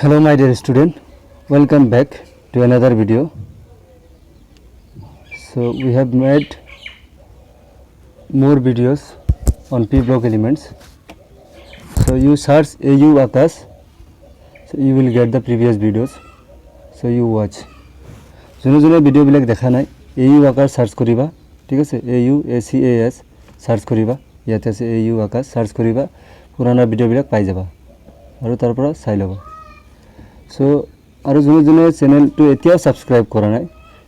Hello my dear student, welcome back to another video. So we have made more videos on P block elements. So you search AU Akash, so you will get the previous videos. So you watch. যোনে video বিলাক দেখা নাই AU Akash search করিবা, ঠিক আছে? AU ACAS search করিবা, ইয়াতে আছে AU Akash search করিবা, পুরানা ভিডিও বিলাক পাই যাবা আৰু তাৰ পৰা চাই লবা। সো আৰু যোনে চেনেলটো এতিয়া সাবস্ক্ৰাইব কৰা নাই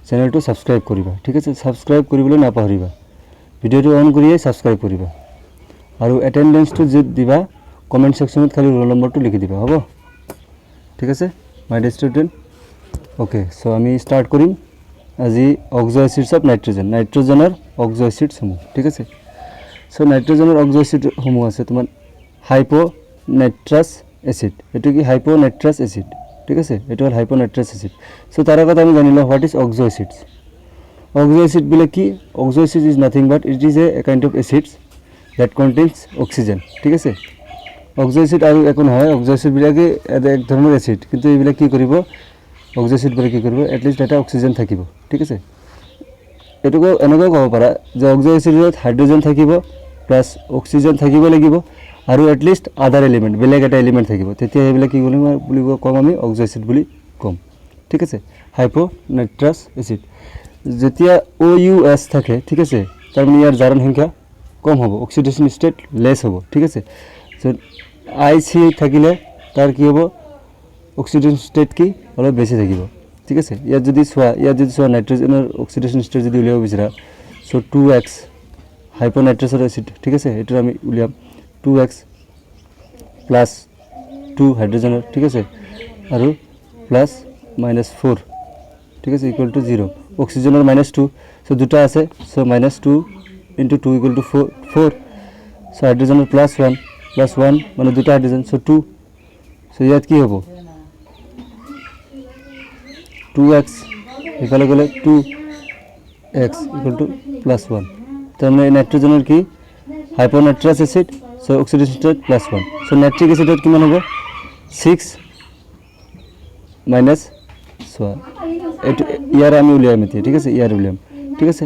চেনেলটো সাবস্ক্ৰাইব কৰিবা, ঠিক আছে? সাবস্ক্ৰাইব কৰিবলৈ নাপাহৰিবা, ভিডিওটো অন কৰিয়ে সাবস্ক্ৰাইব কৰিবা আৰু এটেনডেন্সটো যে দিবা কমেন্ট সেকশনত খালি ৰোল নম্বৰটো লিখি দিবা, হ'ব? ঠিক আছে my dear student. Okay, so আমি স্টাৰ্ট কৰিম আজি অক্সো এসিডস অফ নাইট্ৰোজেন, নাইট্ৰোজেনৰ অক্সো এসিডস সমূহ, ঠিক আছে? সো নাইট্ৰোজেনৰ অক্সো এসিড সমূহ আছে তোমাৰ হাইপো নাইট্রাস এসিড, এটো কি হাইপো নাইট্রাস এসিড, ঠিক আছে? এটো হল হাইপো নাইট্রাস এসিড। সো তার কথা আমি জানিলো what is oxo acids. Oxo acid বলে কি? Oxo acid is nothing but it is a kind of acids that contains oxygen, ঠিক আছে? অক্সো এসিড আৰু একো নহয়, অক্সো এসিড বিলাকে এক ধৰণৰ এসিড, কিন্তু এইবিলাক কি কৰিব অক্সো এসিড বলে কি কৰিব এটলিষ্ট এটা অক্সিজেন থাকিব, ঠিক আছে? এটুকু এনেকৈ ক'ব পাৰা যে অক্সো এসিডত হাইড্ৰোজেন থাকিব প্লাস অক্সিজেন থাকিব লাগিব আৰু এটলিষ্ট আদাৰ এলিমেন্ট বেলেগ এটা এলিমেন্ট থাকিব, তেতিয়া এইবিলাক কি বুলিব কম আমি অক্সো এসিড বুলি কম, ঠিক আছে? হাইপো নাইট্রাস এসিড যেতিয়া OUS থাকে, ঠিক আছে, তাৰ মানে ইয়াৰ জাৰণ সংখ্যা কম হ'ব, অক্সিডেশন স্টেট লেস হ'ব, ঠিক আছে? সো IC থাকিলে তাৰ কি হ'ব অক্সিডেশন স্টেট কি অলপ বেছি থাকিব, ঠিক আছে? ইয়াত যদি চোৱা নাইট্ৰোজেনৰ অক্সিডেশন স্টেট যদি উলিয়াব বিচাৰা সো 2x হাইপো নাইট্ৰাসৰ এসিড, ঠিক আছে? এটো আমি উলিয়াম 2x প্লাস 2 হাইড্ৰোজেনৰ, ঠিক আছে, আৰু প্লাস -4, ঠিক আছে, ইকুয়াল টু 0। অক্সিজেনৰ -2, সো দুটা আছে, সো -2 * 2 ইকুয়াল টু 4। সো হাইড্ৰোজেনৰ +1 মানে দুটা হাইড্ৰোজেন, সো 2। সো ইয়াত কি হ'ব 2x ইফালে গ'লে 2x ইকুয়াল টু +1, তার মানে নাইট্রোজেনের কি hypo nitrous acid, so oxidation state +1। So nitric অ্যাসিডের কিমান হ'ব 6 মাইনাস এটো ইয়ার আমি উলিয়াম এতিয়া, ঠিক আছে? ইয়ার উলিয়াম, ঠিক আছে?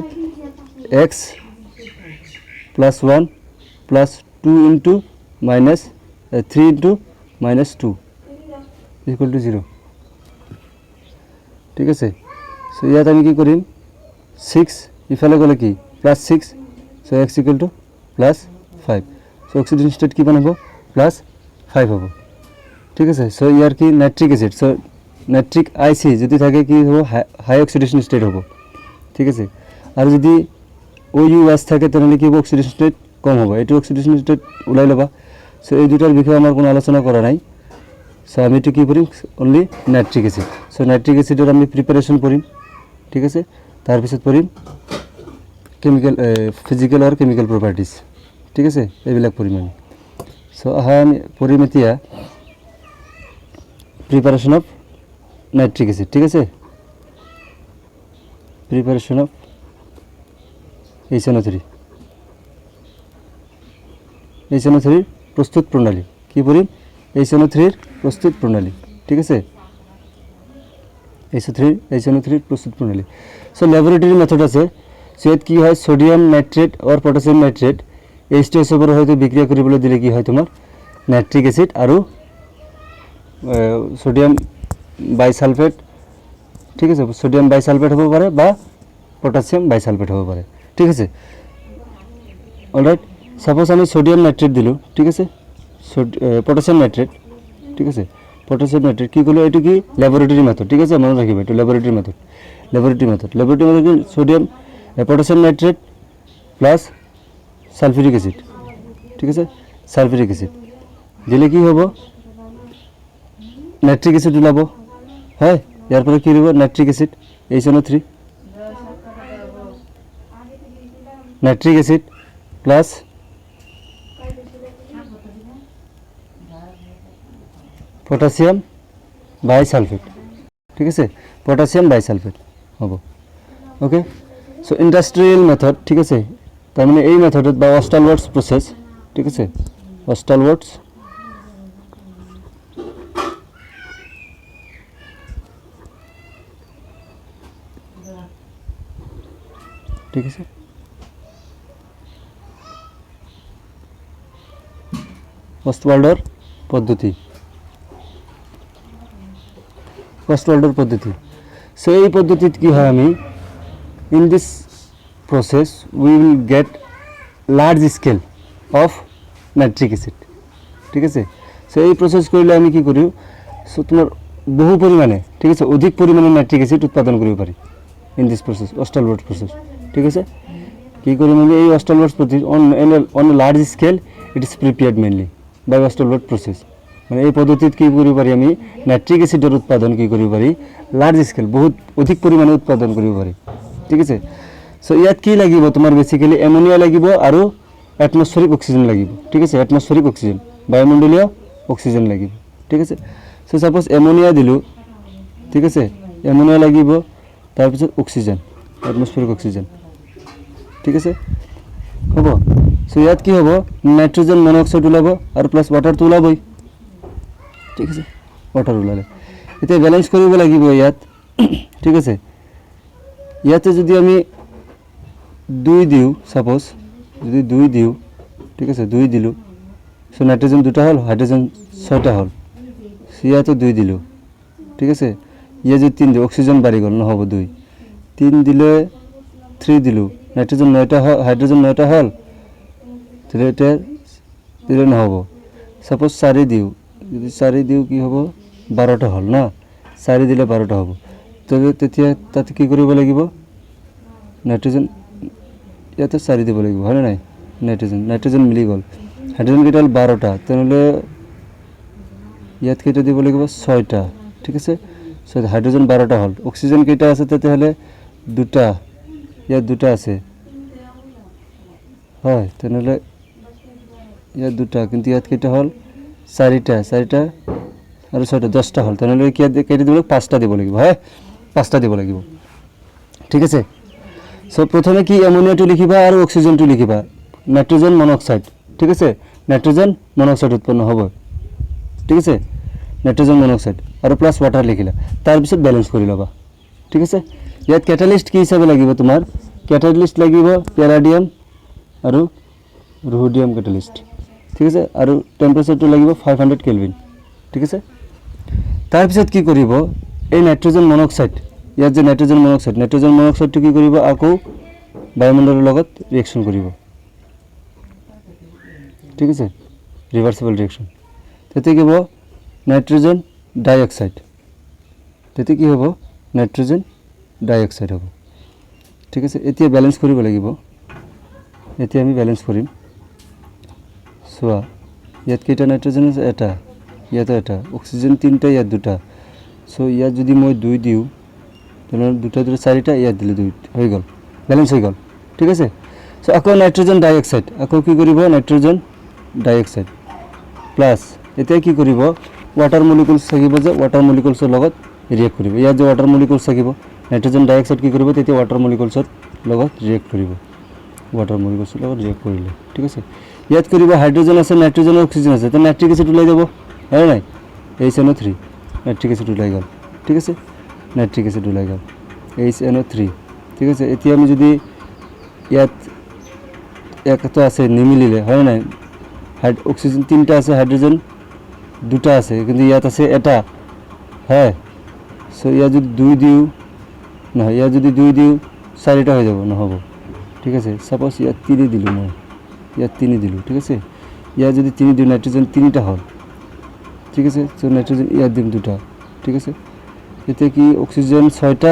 x +1 plus 2 into minus 3 into -2 equal to 0, ঠিক আছে? সো ইয়াত আমি কি কৰিম 6 ইফালে গ'লে কি +6, so x equal to +5, so oxidation state কিমান হ'ব +5 হ'ব, ঠিক আছে? সো ইয়াৰ কি nitric acid, so nitric IC যদি থাকে কি হ'ব হাই অক্সিডেশন স্টেট হ'ব, ঠিক আছে? আৰু যদি OUS থাকে তাহলে কি হ'ব অক্সিডেশন স্টেট কম হ'ব, এটো অক্সিডেশন স্টেট উলাই লবা। সো এই দুটাৰ বিষয়ে আমাৰ কোনো আলোচনা কৰা নাই, সো আমি তো কি কৰিম only nitric acid. So nitric অ্যাসিডৰ আমি প্ৰিপাৰেচন কৰিম, ঠিক আছে? তাৰ পিছত কৰিম কেমিক্যাল ফিজিক্যাল আৰু কেমিক্যাল প্ৰপাৰ্টিজ, ঠিক আছে? এইবিলাক কৰিম আমি। সো আমি কৰিম এতিয়া প্ৰিপাৰেচন অফ নাইট্রিক অ্যাসিড, ঠিক আছে? প্রিপারেশন অফ HNO3 প্রস্তুত প্রণালী, কি পড়িম HNO3 প্রস্তুত প্রণালী, ঠিক আছে? HNO3 প্রস্তুত প্রণালী। সো ল্যাবরেটরি মেথড আছে, সেত কি হয় সোডিয়াম নাইট্রেট আর পটাশিয়াম নাইট্রেট H2SO এর হয়তো বিক্রিয়া কৰিবলৈ দিলে কি হয় তোমাৰ নাইট্ৰিক অ্যাসিড আৰু সোডিয়াম বাইসালফেট, ঠিক আছে? সোডিয়াম বাইসালফেট হ'ব পাৰে বা পটাশিয়াম বাইসালফেট হ'ব পাৰে, ঠিক আছে? অলরাইট, সাপোজ আমি সোডিয়াম নাইট্রেট দিলো, ঠিক আছে? পটাশিয়াম নাইট্রেট, ঠিক আছে? পটাশিয়াম নাইট্রেট কি করলো, এটো কি ল্যাবরেটরি মেথড, ঠিক আছে? মনে রাখিবা এটো ল্যাবরেটরি মেথড কি sodium potassium nitrate plus sulphuric acid, ঠিক আছে? সালফিউরিক অ্যাসিড দিলে কি হ'ব নাইট্রিক অ্যাসিড ওলাব, হয়? ইয়াৰ পৰা কি হ'ব nitric acid HNO3 nitric acid plus potassium bisulphate, ঠিক আছে? পটাশিয়াম বাইসালফেট হ'ব, ওকে? সো ইন্ডাস্ট্রিয়াল মেথড, ঠিক আছে? তার মানে এই মেথডত বা অস্টালওয়ার্টস প্রসেস, ঠিক আছে? অস্টালওয়ার্টস ঠিক আছে। অষ্টৱাল্ডৰ পদ্ধতি, অষ্টৱাল্ডৰ পদ্ধতি। সো এই পদ্ধতিত কি হয়, আমি in this process we will get large scale of nitric acid, ঠিক আছে। সো এই প্রসেস করলে আমি কি করি, সো তোমার বহু পরিমাণে, ঠিক আছে, অধিক পরিমাণে নাইট্রিক অ্যাসিড উৎপাদন কৰিব পারি in this process, Ostwald's process, ঠিক আছে। কি করি মানে এই Ostwald's process on large scale it is prepared mainly by Ostwald process. মানে এই পদ্ধতিত কি কৰিব পাৰি, আমি নাইট্ৰিক অ্যাসিডৰ উৎপাদন কি কৰিব পাৰি, লাৰ্জ স্কেল বহুত অধিক পৰিমাণে উৎপাদন কৰিব পাৰি, ঠিক আছে। সো ইয়াত কি লাগিব তোমাৰ, বেসিক্যালি এমোনিয়া লাগিব আৰু এটমস্ফেরিক অক্সিজেন লাগিব, ঠিক আছে। এটমস্ফেরিক অক্সিজেন, বায়ুমণ্ডলীয় অক্সিজেন লাগিব, ঠিক আছে। সো সাপোজ এমোনিয়া দিলোঁ, ঠিক আছে, এমোনিয়া লাগিব, তাৰপিছত অক্সিজেন, এটমস্ফেরিক অক্সিজেন, ঠিক আছে, হ'ব। সো ইয়াত কি হ'ব, নাইট্রোজেন মনোক্সাইড ওলাব আৰু প্লাছ ৱাটাৰটো ওলাবই, ঠিক আছে। ৱাটাৰ ওলালে এতিয়া বেলেঞ্চ কৰিব লাগিব ইয়াত, ঠিক আছে। ইয়াতে যদি আমি 2 দিওঁ, সাপোজ যদি 2 দিওঁ, ঠিক আছে, 2 দিলোঁ, সো নাইট্রোজেন 2টা হ'ল, হাইড্রোজেন 6টা হ'ল, ইয়াতে 2 দিলোঁ, ঠিক আছে। ইয়ে যদি 3 দিওঁ, অক্সিজেন বাঢ়ি গ'ল, নহ'ব 2, 3 দিলে 3 দিলোঁ, নাইট্রোজেন 9টা হ'ল, হাইড্রোজেন 9টা হ'ল, তাহলে এটা দিলে নহ'ব। সাপোজ 4 দিওঁ, যদি 4 দিওঁ কি হ'ব, 12টা হ'ল না, 4 দিলে 12টা হ'ব। তেতিয়া তাতে কি কৰিব লাগিব, নাইট্রোজেন ইয়াতে 4 দিব লাগিব, হয়নে নাই, নাইট্রোজেন মিলি গ'ল, হাইড্রোজেন কেইটা হ'ল 12টা, তেনেহ'লে ইয়াত কেইটা দিব লাগিব, 6টা, ঠিক আছে। সো হাইড্রোজেন 12টা হ'ল, অক্সিজেন কেইটা আছে তেতিয়াহ'লে 2টা, ইয়াত 2টা আছে, হয়, তেনেহ'লে ইয়াত 2টা, কিন্তু ইয়াত কেইটা হ'ল, 4টা আৰু 6টা, 10টা হ'ল, তেনেহ'লে কেইটা দিব লাগিব, 5টা দিব লাগিব, হয়, 5টা দিব লাগিব, ঠিক আছে। সো প্রথমে কি এমোনিয়াটো লিখিবা আৰু অক্সিজেনটো লিখিবা, নাইট্ৰোজেন মনোক্সাইড, ঠিক আছে, নাইট্ৰোজেন মনোক্সাইড উৎপন্ন হ'ব, ঠিক আছে, নাইট্ৰোজেন মনোক্সাইড আৰু প্লাছ ৱাটাৰ লিখিলা, তাৰপিছত বেলেঞ্চ কৰি ল'বা, ঠিক আছে। ইয়াত কেটালিষ্ট কি হিচাপে লাগিব, তোমাৰ কেটালিষ্ট লাগিব পেলাডিয়াম আৰু ৰোডিয়াম কেটালিষ্ট, ঠিক আছে, আৰু টেম্পাৰেচাৰটো লাগিব 500 কেলভিন, ঠিক আছে। তাৰপিছত কি কৰিব, এই নাইট্ৰোজেন মনোক্সাইড, ইয়াত যে নাইট্ৰোজেন মনোক্সাইডটো কি কৰিব, আকৌ বায়ুমণ্ডলৰ লগত ৰিয়েকশ্যন কৰিব, ঠিক আছে, ৰিভাৰ্চিবল ৰিয়েকশ্যন। তেতিয়া কি হ'ব, নাইট্রোজেন ডাইঅক্সাইড, তেতিয়া কি হ'ব, নাইট্রোজেন ডাইঅক্সাইড হ'ব, ঠিক আছে। এতিয়া বেলেঞ্চ কৰিব লাগিব, এতিয়া আমি বেলেঞ্চ কৰিম, চোৱা ইয়াত কেইটা নাইট্রোজেন আছে, এটা, ইয়াতে এটা, অক্সিজেন 3টা, ইয়াত 2টা, সো ইয়াত যদি মই 2 দিওঁ, তেনেহ'লে 2টা 4টা, ইয়াত দিলে 2, হৈ গ'ল, বেলেঞ্চ হৈ গ'ল, ঠিক আছে। সো আকৌ নাইট্রোজেন ডাইঅক্সাইড, আকৌ কি কৰিব, নাইট্ৰোজেন ডাইঅক্সাইড প্লাছ, এতিয়া কি কৰিব, ৱাটাৰ মলিকুলছ থাকিব, যে ৱাটাৰ মলিকুলছৰ লগত ৰিয়েক্ট কৰিব, ইয়াত যে ৱাটাৰ মলিকুলছ থাকিব, নাইট্ৰোজেন ডাইঅক্সাইড কি কৰিব, তেতিয়া ৱাটাৰ মলিকুলছৰ লগত ৰিয়েক্ট কৰিব, ৱাটাৰ মলিকুলছৰ লগত ৰিয়েক্ট কৰিলে, ঠিক আছে। ইয়াত কৰিব, হাইড্ৰোজেন আছে, নাইট্রোজেন অক্সিজেন আছে, তো নাইট্রিক এসিড ওলাই যাব, হয় নাই, HNO3 নাইট্রিক এসিড ওলাই গ'ল, ঠিক আছে, নাইট্রিক এসিড ওলাই গ'ল, HNO3, ঠিক আছে। এতিয়া আমি যদি ইয়াত একটা আছে নিমিলিলে, হয় নাই, অক্সিজেন 3টা আছে, হাইড্রোজেন 2টা আছে, কিন্তু ইয়াত আছে এটা, হয়। সো ইয়াত যদি 2 দিওঁ, নহয়, ইয়াত যদি 2 দিওঁ 4টা হৈ যাব, নহ'ব, ঠিক আছে। সাপোজ ইয়াত 3 দিলোঁ, মই ইয়াত 3 দিলোঁ, ঠিক আছে। ইয়াত যদি 3 দিওঁ, নাইট্রোজেন 3টা হ'ল, ঠিক আছে। সো নাইট্রোজেন ইয়াত দিম 2টা, ঠিক আছে। এতিয়া কি, অক্সিজেন 6টা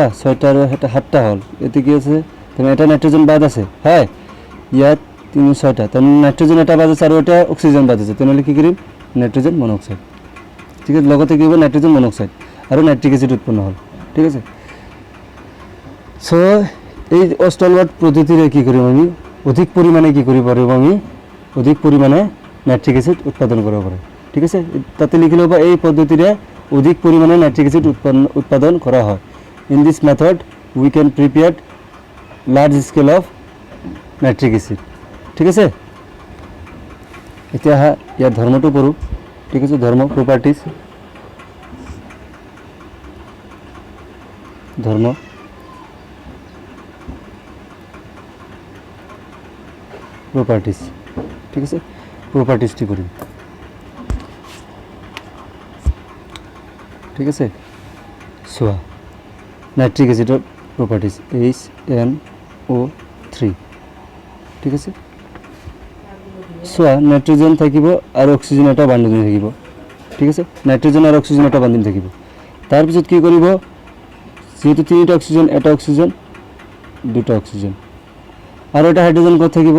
আৰু 7টা হ'ল, এতিয়া কি আছে, তাৰমানে এটা নাইট্ৰোজেন বাদ আছে, হয়, ইয়াত 3 6টা, তাৰমানে নাইট্ৰোজেন এটা বাদ আছে আৰু এটা অক্সিজেন বাদ আছে, তেনেহ'লে কি কৰিম, নাইট্ৰোজেন মনোক্সাইড, ঠিক আছে, লগতে কি হ'ব, নাইট্ৰোজেন মনোক্সাইড আৰু নাইট্ৰিক এসিড উৎপন্ন হ'ল, ঠিক আছে। সো এই অস্টালওয়াৰ্ট পদ্ধতিৰে কি কৰিম, আমি অধিক পৰিমাণে কি কৰিব পাৰিম, আমি অধিক পৰিমাণে নাইট্ৰিক এসিড উৎপাদন কৰিব পাৰোঁ, ঠিক আছে। তাতে লিখি ল'বা, এই পদ্ধতিৰে অধিক পৰিমাণে নাইট্ৰিক এসিড উৎপাদন কৰা হয়। In this method we can prepare large scale of nitric acid, ঠিক আছে। এতিয়া ইয়াৰ ধৰ্মটো কৰোঁ, ঠিক আছে, ধৰ্ম প্ৰপাৰ্টিজ, ধৰ্ম প্ৰপাৰ্টিজ ঠিক আছে প্ৰপাৰ্টিজটি কৰিম ঠিক আছে চোৱা নাইট্ৰিক এচিডৰ প্ৰপাৰ্টিজ HNO3 ঠিক আছে চোৱা নাইট্ৰজেন থাকিব আৰু অক্সিজেন এটা বান্ধি থাকিব ঠিক আছে নাইট্ৰজেন আৰু অক্সিজেন এটা বান্ধি থাকিব তাৰপিছত কি কৰিব যেহেতু তিনিটা অক্সিজেন এটা অক্সিজেন দুটা অক্সিজেন আৰু এটা হাইড্ৰোজেন ক'ত থাকিব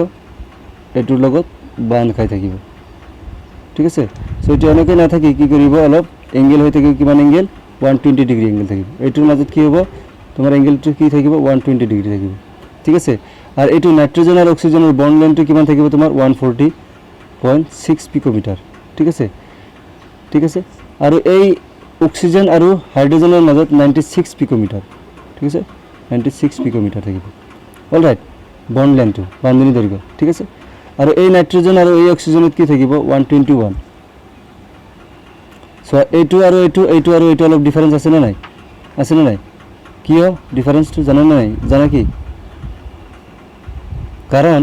এটোৰ লগত বান্ধ খাই থাকিব ঠিক আছে সো এটা এনেকৈ নাথাকি কি কৰিব অলপ এংগেল হৈ থাকিব কিমান এংগেল 120 ডিগ্ৰী এংগেল থাকিব এটোৰ মাজত কি হ'ব তোমাৰ এংগেলটো কি থাকিব 120 ডিগ্ৰী থাকিব ঠিক আছে আর এইটো নাইট্রোজেন আর অক্সিজেনের বন্ড লেন্থটো কিমান থাকিব তোমার 140.6 পিকোমিটার ঠিক আছে আর এই অক্সিজেন আর হাইড্রোজেনের মাজত 96 পিকোমিটার ঠিক আছে 96 পিকোমিটার থাকিব অলরাইট বন্ড লেন্থটো বান্ধনী দৈর্ঘ্য ঠিক আছে আর এই নাইট্রোজেন আর এই অক্সিজেনত কি থাকিব 121 সো এইটো আর এইটো অলপ ডিফারেন্স আছে না নাই কিয় ডিফারেন্সটো জানা না নাই জানা কি कारण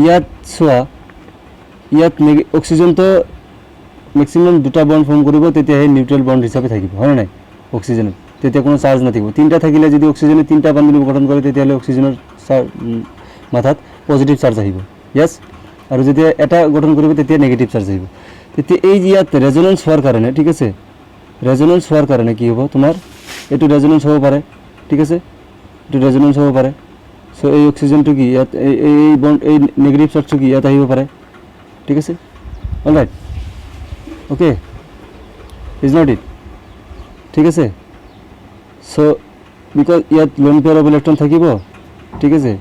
ইয়াত চোৱা ইয়াত অক্সিজেন তো ম্যাক্সিমাম দুটা বন্ড ফৰ্ম কৰিব তেতিয়া এই নিউট্রাল বন্ড হিচাপে থাকিব হয় নাই অক্সিজেনত তেতিয়া কোনো চার্জ নাথাকিব তিনটা থাকিলে যদি অক্সিজেনে তিনটা বন্ধন গঠন কৰে তেতিয়া হলে অক্সিজেনৰ মাথাত পজিটিভ চাৰ্জ আহিব यस আৰু যেতিয়া এটা গঠন কৰিব তেতিয়া নেগেটিভ চাৰ্জ আহিব তেতিয়া এই ইয়াত ৰেজোনেন্স হোৱাৰ কাৰণে ঠিক আছে ৰেজোনেন্স হোৱাৰ কাৰণে কি হ'ব তোমাৰ এটো ৰেজোনেন্স হ'ব পাৰে ঠিক আছে এটো ৰেজোনেন্স হ'ব পাৰে সো এই অক্সিজেনটো কি ইয়াত এই বন্ড এই নেগেটিভ চাৰ্জটো কি ইয়াত আহিব পাৰে ঠিক আছে alright okay is not it ঠিক আছে সো বিকজ ইয়াত লোন পেয়ার অফ ইলেকট্রন থাকিব ঠিক আছে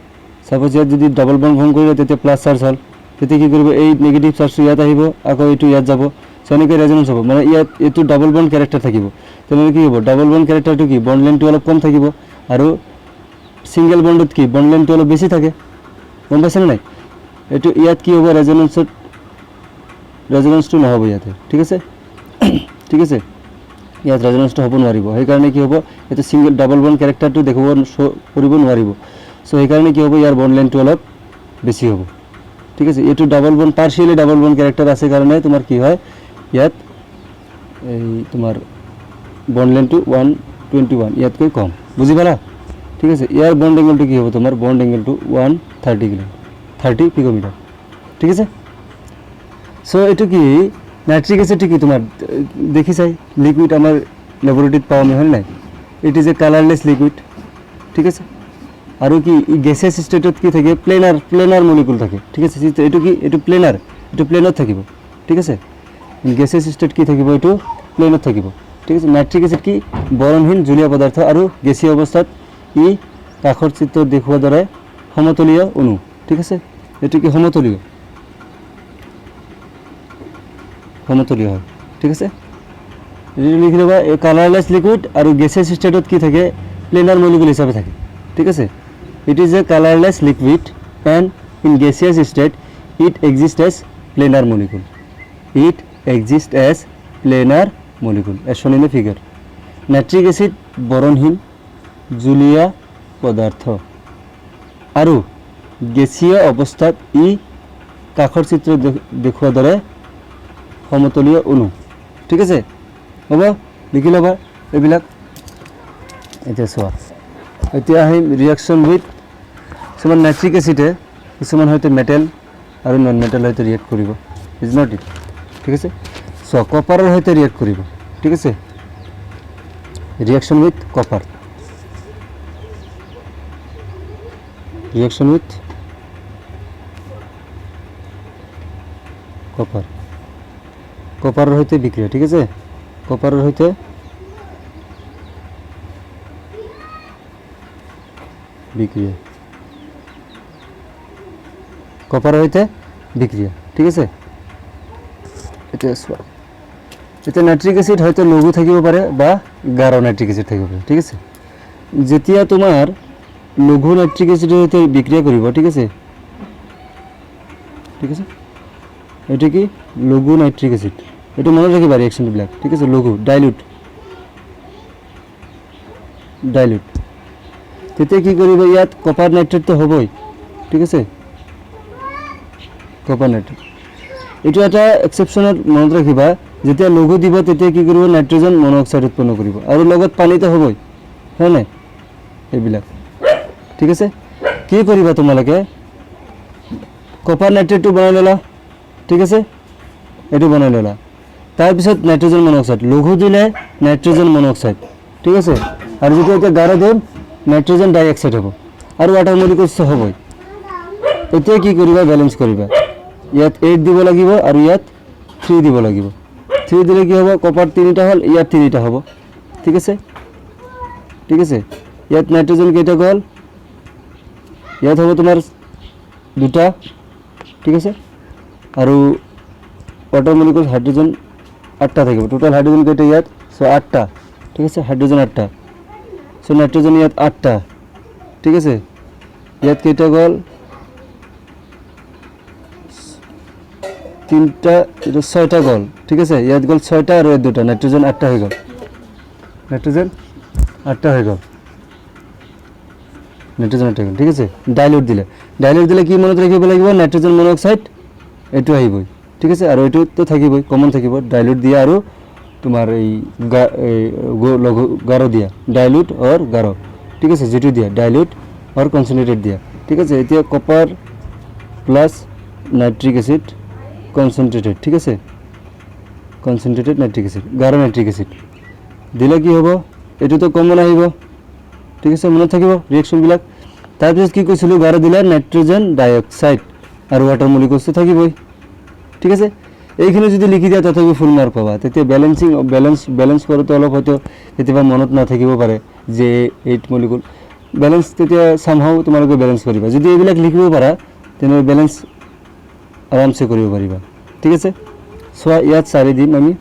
সাপোজ ইয়াত যদি ডাবল বন্ড ফর্ম কৰিলে তেতিয়া প্লাস চাৰ্জ হল তেতিয়া কি কৰিব এই নেগেটিভ চাৰ্জটো ইয়াত আহিব আকৌ এইটো ইয়াত যাব সো এনেকৈ ৰেজোনেন্স হ'ব মানে ইয়াত এইটো ডাবল বন্ড ক্যাৰেক্টাৰ থাকিব তেনেহ'লে কি হ'ব ডাবল বন্ড ক্যাৰেক্টাৰটো কি বন্ড লেন্থটো অলপ কম থাকিব আৰু সিঙ্গেল বন্ডত কি বন্ড লেন্থটো অলপ বেছি থাকে গম পাইছেনে নাই এইটো ইয়াত কি হ'ব ৰেজোনেন্সটো নহ'ব ইয়াতে ঠিক আছে ইয়াত ৰেজোনেন্সটো হ'ব নোৱাৰিব সেইকাৰণে কি হ'ব এইটো সিঙ্গেল ডাবল বন্ড ক্যাৰেক্টাৰটো দেখাব কৰিব নোৱাৰিব সো সেইকাৰণে কি হ'ব ইয়াৰ বন্ড লেন্থটো অলপ বেছি হ'ব ঠিক আছে এইটো double bond partially double bond character আছে কাৰণে তোমাৰ কি হয় ইয়াত এই তোমাৰ বন্ড লেন্থটো 121 ইয়াতকৈ কম বুজি পালা ঠিক আছে ইয়াৰ বন্ড এঙ্গেলটো কি হ'ব তোমাৰ বন্ড এঙ্গেলটো 130 পিকোমিটার ঠিক আছে সো এটো কি নাইট্রিক অ্যাসিড কি তোমার দেখি চাই লিকুইড আমার ল্যাবরেটরিত পাও আমি হয় নাই it is a colourless liquid ঠিক আছে আর কি গ্যাসিয়াস স্টেটত কি থাকে প্লেনার মলিকুল থাকে ঠিক আছে এটো কি এটো প্লেনার থাকিব ঠিক আছে গ্যাসিয়াস স্টেট কি থাকিব এটো প্লেনার থাকিব ঠিক আছে নাইট্রিক অ্যাসিড কি বরণহীন জলীয় পদার্থ আর গ্যাসীয় অবস্থাত ই কাষৰ চিত্ৰত দেখুৱাৰ দৰে সমতলীয় অণু ঠিক আছে এটো কি সমতলীয় হয় ঠিক আছে এটো লিখি লবা এ কালারলেস লিকুইড আর গ্যাসিয়াস স্টেটত কি থাকে প্লেনার মলিকুল হিসাবে থাকে ঠিক আছে it is a colourless liquid and in gaseous state it exist as planar molecule as shown in the figure nitric acid বরণহীন জলীয় পদার্থ আৰু গ্যাসীয় অৱস্থাত ই কাষৰ চিত্ৰ দেখুৱাৰ দৰে সমতলীয় অণু ঠিক আছে হ'ব লিখি ল'বা এইবিলাক এতিয়া চোৱা এতিয়া আহিম ৰিয়াকশ্যন উইথ কিছুমান নাইট্ৰিক এচিডে কিছুমান হয়তো মেটেল আৰু নন মেটেল হয়তো ৰিয়েক্ট কৰিব ইজ নট ইট ঠিক আছে চোৱা কপাৰৰ সৈতে ৰিয়েক্ট কৰিব ঠিক আছে ৰিয়াকশ্যন উইথ কপাৰ reaction with কপাৰেৰ হইতে বিক্ৰিয়া ঠিক আছে কপাৰেৰ হইতে বিক্ৰিয়া ঠিক আছে এটা নাইট্ৰিক অ্যাসিড হয়তো লঘু থাকিব পাৰে বা গাঢ় নাইট্ৰিক অ্যাসিড থাকিব পাৰে ঠিক আছে যেতিয়া তোমাৰ লঘু নাইট্রিক অ্যাসিডের সাথে বিক্রিয়া করিব ঠিক আছে এটা কি লঘু নাইট্রিক অ্যাসিড এটা মনে রাখিবা রিঅ্যাকশন বিলাক ঠিক আছে লঘু ডাইলুট তেতিয়া কি কৰিব ইয়াত কপাৰ নাইট্ৰেট তো হবই ঠিক আছে কপাৰ নাইট্ৰেট এইটো এটা এক্সেপশ্যনত মনত ৰাখিবা যেতিয়া লঘু দিব তেতিয়া কি কৰিব নাইট্ৰজেন মনোঅক্সাইড উৎপন্ন কৰিব আৰু লগত পানীটো হ'বই হয় নাই এইবিলাক ঠিক আছে কি কৰিবা তোমালোকে কপাৰ নাইট্ৰেটটো বনাই ল'লা ঠিক আছে এইটো বনাই ল'লা তাৰপিছত নাইট্ৰজেন মনোঅক্সাইড লঘু দিলে নাইট্ৰজেন মনোঅক্সাইড ঠিক আছে আৰু যেতিয়া এতিয়া গাঢ় দিম নাইট্ৰজেন ডাইঅক্সাইড হ'ব আৰু ৱাটাৰ মলিকুলছ হ'বই এতিয়া কি কৰিবা বেলেঞ্চ কৰিবা ইয়াত 8 দিব লাগিব আৰু ইয়াত 3 দিব লাগিব 3 দিলে কি হ'ব কপাৰ 3টা হ'ল ইয়াত 3টা হ'ব ঠিক আছে ইয়াত নাইট্ৰজেন কেইটা গ'ল ইয়াত হ'ব তোমাৰ 2টা ঠিক আছে আৰু ৱাটাৰ মলিকুল হাইড্ৰোজেন 8টা থাকিব টোটাল হাইড্ৰোজেন কেইটা ইয়াত সো 8টা ঠিক আছে হাইড্ৰোজেন 8টা সো নাইট্ৰজেন ইয়াত 8টা ঠিক আছে ইয়াত কেইটা গ'ল 3টা এটা 6টা গ'ল ঠিক আছে ইয়াত গ'ল 6টা আৰু ইয়াত 2টা নাইট্ৰজেন 8টা হৈ গ'ল নাইট্ৰজেন 8টা হৈ গ'ল নাইট্ৰজেন 8টা ঠিক আছে ডাইলিউট দিলে কি মনত ৰাখিব লাগিব নাইট্ৰজেন মনোঅক্সাইড এটো আহিবই ঠিক আছে আৰু এটো তো থাকিবই কমন থাকিব ডাইলিউট দিয়া আৰু তোমাৰ এই গাঢ় দিয়া ডাইলিউট অর গাঢ় ঠিক আছে যেটো দিয়া ডাইলিউট অর কনসেন্ট্রেটেড দিয়া ঠিক আছে এতিয়া copper plus nitric acid concentrated ঠিক আছে কনসেন্ট্রেটেড নাইট্রিক অ্যাসিড গাঢ় নাইট্রিক অ্যাসিড দিলে কি হ'ব এটো তো কমন আহিব ঠিক আছে মনত থাকিব রিঅ্যাকশন বিলাক তাৰপিছত কি কৈছিলো গাঢ় দিলে নাইট্ৰোজেন ডাইঅক্সাইড আৰু ওয়াটার মলিকুলস তো থাকিবই ঠিক আছে এইখিনি যদি লিখি দিয়া তথাপি ফুল মার্ক পাবা তেতিয়া ব্যালেন্স কৰোতে অলপ হয়তো কেতিয়াবা মনত নাথাকিব পাৰে যে 8 মলিকুল ব্যালেন্স তেতিয়া সামহাউ তোমালোকে ব্যালেন্স কৰিবা যদি এইবিলাক লিখিব পাৰা তেনে ব্যালেন্স আৰামসে কৰিব পাৰিবা ঠিক আছে সো ইয়াত 4 দিম আমি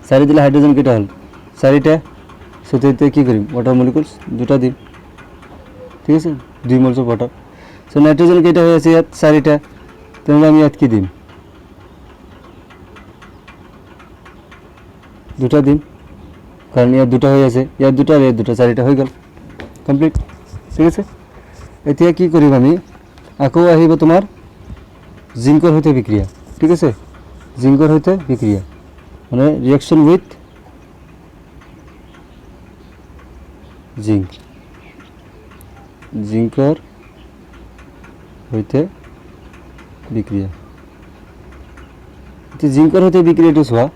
4 দিলে হাইড্ৰোজেন কেইটা হল 4টা সো তেতিয়া কি কৰিম ওয়াটার মলিকুলস দুটা দিম ঠিক আছে 2 moles of water so nitrogen কেইটা হৈ আছে ইয়াত 4টা তেনে আমি ইয়াত কি দিম দুটা দিম কারণ ইয়াত দুটা হৈ আছে ইয়াত দুটা আৰু ইয়াত দুটা 4টা হৈ গ'ল কমপ্লিট ঠিক আছে এতিয়া কি কৰিম আমি আকৌ আহিব তোমাৰ জিংকৰ হৈতে বিক্ৰিয়া ঠিক আছে জিংকৰ হৈতে বিক্ৰিয়া মানে ৰিঅ্যাকশন উইথ জিংকৰ হৈতে বিক্ৰিয়া তো জিংকৰ হৈতে বিক্ৰিয়াটো চোৱা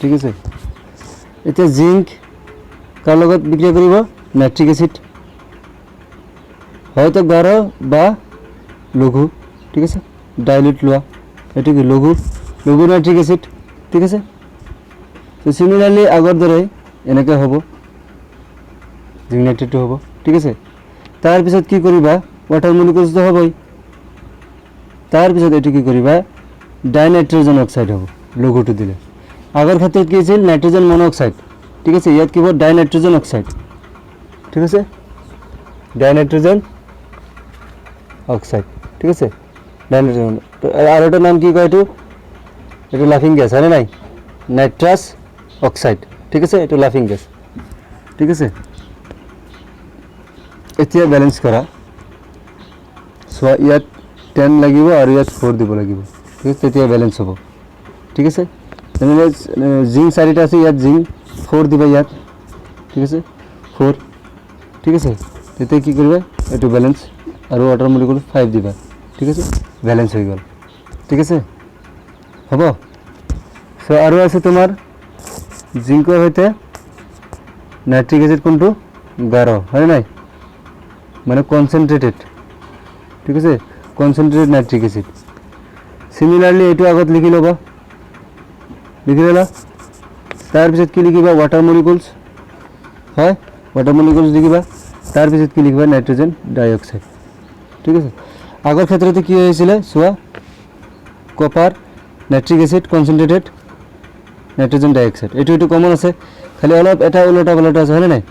ঠিক আছে এতিয়া জিংক কাৰ লগত বিক্ৰিয়া কৰিব নাইট্ৰিক অ্যাসিড হয়তো গাঢ় বা লঘু ঠিক আছে ডাইলিউট লোৱা এটো কি লঘু নাইট্ৰিক অ্যাসিড ঠিক আছে তো সিমিলাৰলি আগৰ দৰে এনেকৈ হ'ব জিংক নাইট্ৰেটটো হ'ব ঠিক আছে তাৰ পিছত কি কৰিবা ওয়াটাৰ মলিকুলস তো হবই তাৰ পিছত এটো কি কৰিবা ডাইনাইট্ৰোজেন অক্সাইড হ'ব লঘুটো দিলে আগৰ ক্ষেত্ৰত কি আছিল নাইট্রোজেন মনোঅক্সাইড ঠিক আছে ইয়াত কি হ'ব ডাইনাইট্রোজেন অক্সাইড ঠিক আছে ডাইনাইট্রোজেন অক্সাইড ঠিক আছে ডাইনাইট্রোজেন আর এটার নাম কি কয় এটো লাফিং গ্যাস হয় নাই নাইট্রাস অক্সাইড ঠিক আছে এটো লাফিং গ্যাস ঠিক আছে এতিয়া ব্যালেন্স করা সো ইয়াত 10 লাগিব আৰু ইয়াত 4 দিব লাগিব ঠিক আছে তেতিয়া ব্যালেন্স হ'ব ঠিক আছে তেনে জিংক 4টা আছে ইয়াত জিংক 4 দিবা ইয়াত ঠিক আছে 4 ঠিক আছে তেতিয়া কি কৰিবা এটো ব্যালেন্স আৰু ওয়াটার মলিকুল 5 দিবা ঠিক আছে ব্যালেন্স হৈ গল ঠিক আছে হ'ব সো আৰু আছে তোমাৰ জিংকৰ হৈতে নাইট্রিক অ্যাসিড কোনটো গাঢ় হয় নাই মানে কনসেন্ট্রেটেড ঠিক আছে কনসেন্ট্রেটেড নাইট্রিক অ্যাসিড সিমিলারলি এটো আগত লিখি লবা তার পিছত কি লিখিবা ওয়াটার মলিকুলস হয় ওয়াটার মলিকুলস লিখিবা তার পিছত কি লিখিবা নাইট্রোজেন ডাইঅক্সাইড ঠিক আছে আগৰ ক্ষেত্ৰতে কি হৈছিল সোয়া copper nitric acid concentrated nitrogen dioxide এটো কমন আছে খালি অলপ এটা উল্টা পাল্টা আছে হয় নাই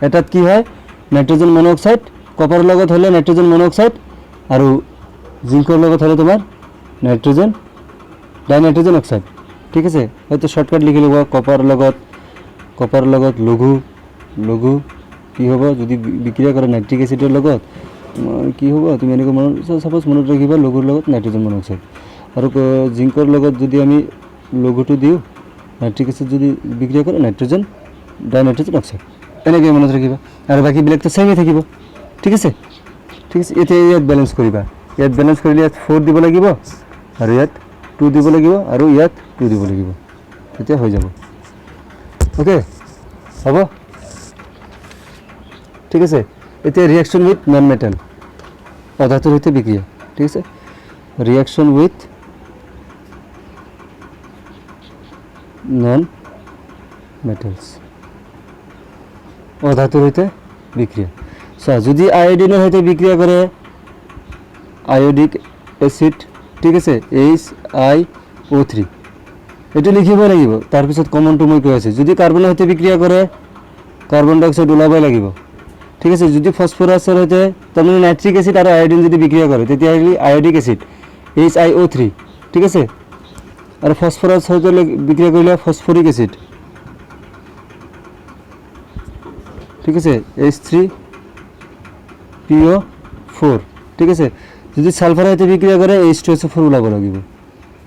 এটাত কি হয় নাইট্রোজেন মনোঅক্সাইড কপার লগত হলে নাইট্রোজেন মনোঅক্সাইড আৰু জিংকৰ লগত হলে তোমাৰ নাইট্ৰোজেন ডাইনাইট্ৰোজেন অক্সাইড ঠিক আছে হয়তো শৰ্টকাট লিখি লব কপাৰ লগত লঘু কি হ'ব যদি বিক্ৰিয়া কৰে নাইট্ৰিক অ্যাসিডৰ লগত তোমাৰ কি হ'ব তুমি এনেকৈ সাপোজ মনত ৰাখিবা লঘুৰ লগত নাইট্ৰজেন মনক্সাইড আৰু জিংকৰ লগত যদি আমি লঘুটো দিওঁ নাইট্ৰিক এচিড যদি বিক্ৰিয়া কৰে নাইট্ৰজেন ডাইনাইট্ৰজেন অক্সাইড এনেকৈ মনত ৰাখিবা আৰু বাকীবিলাকতো চেমেই থাকিব ঠিক আছে এতিয়া ইয়াত বেলেঞ্চ কৰিবা ইয়াত বেলেঞ্চ কৰিলে ইয়াত 4 দিব লাগিব আৰু ইয়াত 2 দিব লাগিব আৰু ইয়াত 2 দিব লাগিব তেতিয়া হৈ যাব ওকে হ'ব ঠিক আছে এতিয়া ৰিয়েকশ্যন উইথ নন মেটাল অধাতুৰ সৈতে বিক্ৰিয়া ঠিক আছে ৰিয়েকশ্যন উইথ নন মেটালছ অধাতুৰ সৈতে বিক্ৰিয়া চোৱা যদি আয়োডিনৰ সৈতে বিক্ৰিয়া কৰে আয়োডিক এচিড ঠিক আছে HiO3 এইটো লিখিব লাগিব তাৰপিছত কমনটো মই কৈ আছোঁ যদি কাৰ্বনৰ সৈতে বিক্ৰিয়া কৰে কাৰ্বন ডাই অক্সাইড ওলাবই লাগিব ঠিক আছে যদি ফসফৰাছৰ সৈতে তাৰমানে নাইট্ৰিক এচিড আৰু আয়োডিন যদি বিক্ৰিয়া কৰে তেতিয়াহ'লে আয়োডিক এচিড HiO3 ঠিক আছে আৰু ফসফৰাছ সৈতে বিক্ৰিয়া কৰিলে ফসফৰিক এচিড ঠিক আছে H3PO4 ঠিক আছে যদি সালফাৰৰ সৈতে বিক্ৰিয়া কৰে H2SO4 ওলাব লাগিব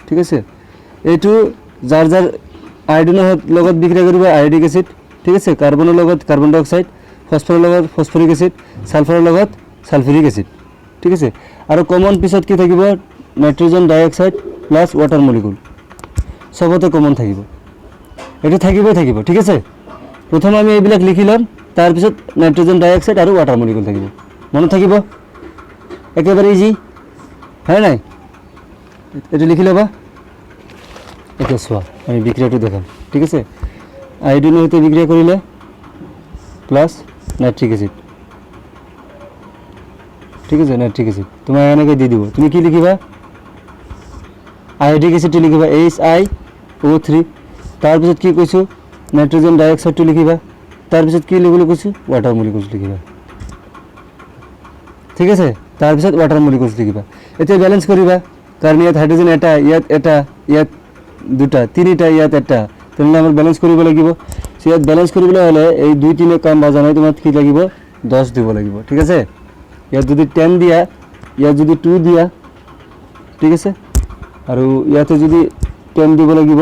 ঠিক আছে এইটো যাৰ যাৰ আয়োডিনৰ লগত বিক্ৰিয়া কৰিব আয়োডিক এচিড ঠিক আছে কাৰ্বনৰ লগত কাৰ্বন ডাই অক্সাইড ফসফৰৰ লগত ফসফৰিক এচিড সালফাৰৰ লগত সালফিউৰিক এচিড ঠিক আছে আৰু কমন পিছত কি থাকিব নাইট্ৰজেন ডাই অক্সাইড প্লাস ওয়াটার মলিকুল সবতে কমন থাকিব এটা থাকিব ঠিক আছে প্রথম আমি এইবিলাক লিখি লম তার পিছত নাইট্রোজেন ডাই অক্সাইড আর ওয়াটার মলিকুল থাকিব মনে থাকিব একেবারে ইজি হয় নাই এটা লিখি লবা এটা সোয়া আমি বিক্রিয়াটা দেখাম ঠিক আছে আয়োডিনের সৈতে বিক্রিয়া করিলে প্লাস নাইট্রিক অ্যাসিড ঠিক আছে নাইট্রিক অ্যাসিড তোমার এখানে দিয়ে দিব তুমি কি লিখিবা আয়োডিক অ্যাসিডটি লিখিবা HiO3 তার পিছত কি কইছো নাইট্রোজেন ডাই অক্সাইডটো লিখিবা তার পিছত কি লিখিবলৈ কৈছো ওয়াটার মলিকুলস লিখিবা ঠিক আছে তার পিছত ওয়াটার মলিকুলস লিখিবা এতিয়া ব্যালেন্স কৰিবা কাৰণ ইয়াত হাইড্ৰোজেন এটা ইয়াত দুটা তিনিটা ইয়াত এটা তেনে আমাৰ ব্যালেন্স কৰিব লাগিব ইয়াত ব্যালেন্স কৰিবলৈ হলে এই দুই তিনে কাম বাজানাই তোমাৰ কি লাগিব 10 দিব লাগিব ঠিক আছে ইয়াত যদি 10 দিয়া ইয়াত যদি 2 দিয়া ঠিক আছে আৰু ইয়াতে যদি 10 দিব লাগিব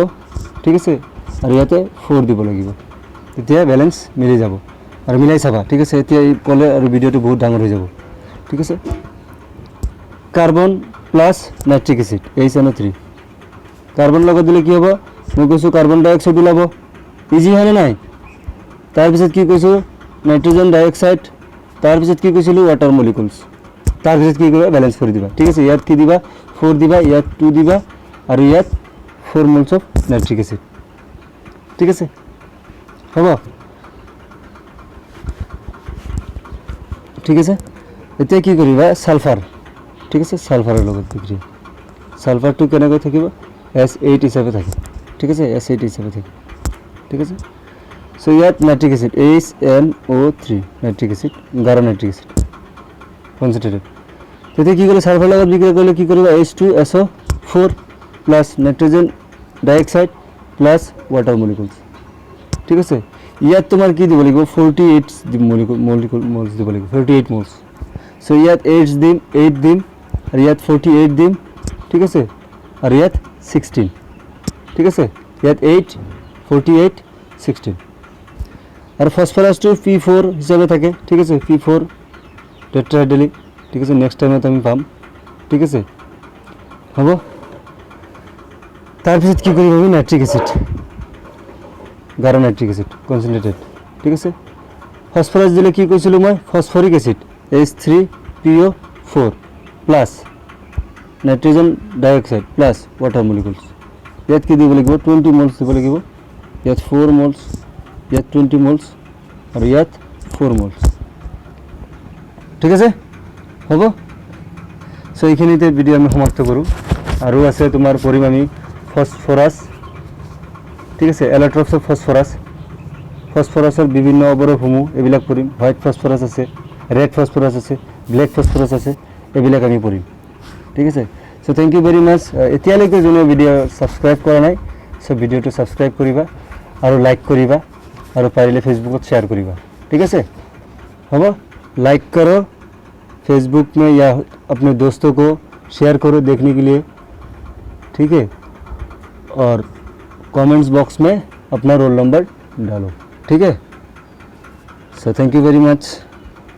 ঠিক আছে আৰু ইয়াতে 4 দিব লাগিব তেতিয়া ব্যালেন্স মিলি যাব আৰু মিলাই চাবা ঠিক আছে এতিয়া এই কলে আৰু ভিডিওটো বহুত ডাঙৰ হৈ যাব ঠিক আছে carbon plus nitric acid HNO3 carbon লগত দিলে কি হ'ব মই কৈছো কার্বন ডাই অক্সাইড ওলাব ইজি হয় নাই তাৰ পিছত কি কৈছো নাইট্ৰোজেন ডাই অক্সাইড তাৰ পিছত কি কৈছিলো ওয়াটাৰ মলিকুলস তাৰ পিছত কি কৰিবা ব্যালেন্স কৰি দিবা ঠিক আছে ইয়াত কি দিবা 4 দিবা ইয়াত 2 দিবা আৰু ইয়াত 4 মোলস অফ নাইট্ৰিক অ্যাসিড ঠিক আছে হ'ব ঠিক আছে এতিয়া কি কৰিবা সালফার ঠিক আছে সালফারের লগত বিক্রিয়া সালফারটো কেনেকৈ থাকিব S8 হিচাপে থাকে ঠিক আছে S8 হিচাপে থাকে ঠিক আছে সো ইয়াত nitric acid HNO3 nitric acid গাঢ় নাইট্রিক অ্যাসিড কনসেন্ট্রেটেড তেতিয়া কি কৰিলে সালফাৰেৰ লগত বিক্ৰিয়া কৰিলে কি কৰিবা H2SO4 প্লাস নাইট্ৰোজেন ডাই অক্সাইড প্লাস ওয়াটাৰ মলিকুলস ঠিক আছে ইয়াত তোমাৰ কি দিব লাগিব 48 মোলস দিব লাগিব 48 মোলস সো ইয়াত 8 দিম আর ইয়াত 48 দিম ঠিক আছে আর ইয়াত 16 ঠিক আছে ইয়াত 8 48 16 আর ফসফরাসটো P4 হিসাবে থাকে ঠিক আছে P4 টেট্রাহাইড্রলিক ঠিক আছে নেক্সট টাইমত আমি পাম ঠিক আছে হ'ব তাৰপিছত কি কৰিব আমি নাইট্রিক অ্যাসিড গাঢ় নাইট্রিক অ্যাসিড কনসেন্ট্রেটেড ঠিক আছে ফসফরাস দিলে কি কৈছিলো মই phosphoric acid H3PO4 plus nitrogen dioxide plus water molecules ইয়াত কি দিব লাগিব 20 মোলস দিব লাগিব ইয়াত 4 মোলস ইয়াত 20 মোলস আৰু ইয়াত 4 মোলস ঠিক আছে হ'ব সো এইখিনিতে ভিডিও আমি সমাপ্ত কৰোঁ আৰু আছে তোমাৰ পৰিম আমি ফসফৰাস ঠিক আছে এলোট্ৰপস অফ ফসফৰাসৰ বিভিন্ন অৱৰসমূহ এইবিলাক পৰিম হোৱাইট ফসফরাস আছে রেড ফসফরাস আছে ব্ল্যাক ফসফরাস আছে এইবিলাক আমি পঢ়িম ঠিক আছে সো থ্যাংক ইউ ভেরি মাচ এতিয়ালৈকে যোনে ভিডিও সাবস্ক্রাইব কৰা নাই সো ভিডিওটো সাবস্ক্ৰাইব কৰিবা আৰু লাইক কৰিবা আৰু পাৰিলে ফেসবুকত শেয়াৰ কৰিবা ঠিক আছে হ'ব লাইক করো फेसबुक में या अपने दोस्तों को शेयर करो देखने के लिए, ठीक है। और कमेंट्स बॉक्स में अपना रोल नंबर डालो, ठीक है। So thank you very much.